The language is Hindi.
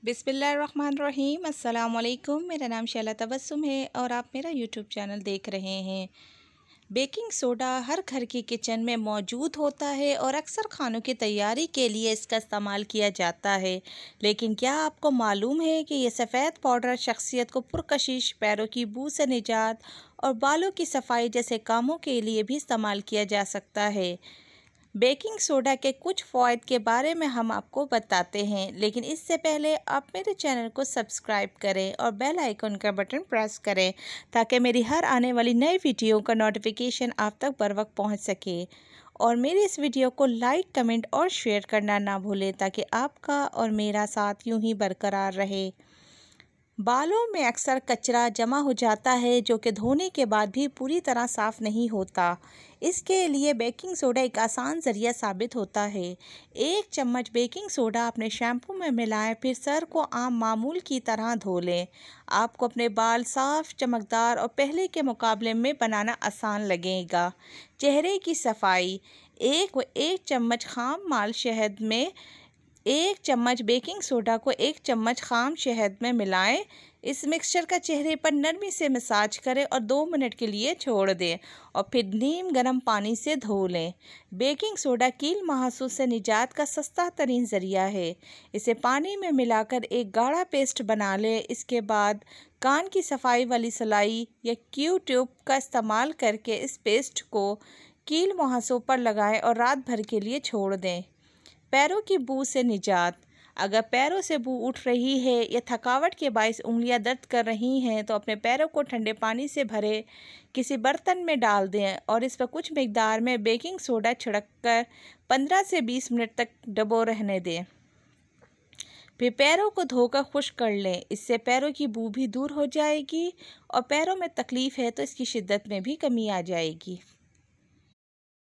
बिस्मिल्लाहिर्रहमानिर्रहीम। अस्सलाम वालेकुम। मेरा नाम शैला तबस्सुम है और आप मेरा यूट्यूब चैनल देख रहे हैं। बेकिंग सोडा हर घर की किचन में मौजूद होता है और अक्सर खानों की तैयारी के लिए इसका इस्तेमाल किया जाता है। लेकिन क्या आपको मालूम है कि ये सफ़ेद पाउडर शख्सियत को पुरकशिश, पैरों की बू से निजात और बालों की सफाई जैसे कामों के लिए भी इस्तेमाल किया जा सकता है। बेकिंग सोडा के कुछ फ़वाइद के बारे में हम आपको बताते हैं, लेकिन इससे पहले आप मेरे चैनल को सब्सक्राइब करें और बेल आइकन का बटन प्रेस करें ताकि मेरी हर आने वाली नई वीडियो का नोटिफिकेशन आप तक बर वक्त पहुँच सके। और मेरी इस वीडियो को लाइक, कमेंट और शेयर करना ना भूलें ताकि आपका और मेरा साथ यूं ही बरकरार रहे। बालों में अक्सर कचरा जमा हो जाता है जो कि धोने के बाद भी पूरी तरह साफ़ नहीं होता। इसके लिए बेकिंग सोडा एक आसान ज़रिया साबित होता है। 1 चम्मच बेकिंग सोडा अपने शैम्पू में मिलाएं, फिर सर को आम मामूल की तरह धो लें। आपको अपने बाल साफ़, चमकदार और पहले के मुकाबले में बनाना आसान लगेगा। चेहरे की सफाई, 1 चम्मच खाम माल शहद में 1 चम्मच बेकिंग सोडा को 1 चम्मच खाम शहद में मिलाएं। इस मिक्सचर का चेहरे पर नरमी से मसाज करें और 2 मिनट के लिए छोड़ दें और फिर नीम गर्म पानी से धो लें। बेकिंग सोडा कील महासों से निजात का सस्ता तरीन ज़रिया है। इसे पानी में मिलाकर एक गाढ़ा पेस्ट बना लें। इसके बाद कान की सफाई वाली सलाई या क्यू ट्यूब का इस्तेमाल करके इस पेस्ट को कील मुहासों पर लगाएं और रात भर के लिए छोड़ दें। पैरों की बू से निजात, अगर पैरों से बू उठ रही है या थकावट के बायस उंगलियां दर्द कर रही हैं तो अपने पैरों को ठंडे पानी से भरे किसी बर्तन में डाल दें और इस पर कुछ मिकदार में बेकिंग सोडा छिड़ककर 15 से 20 मिनट तक डबो रहने दें। फिर पैरों को धोकर खुश्क कर लें। इससे पैरों की बू भी दूर हो जाएगी और पैरों में तकलीफ़ है तो इसकी शिद्दत में भी कमी आ जाएगी।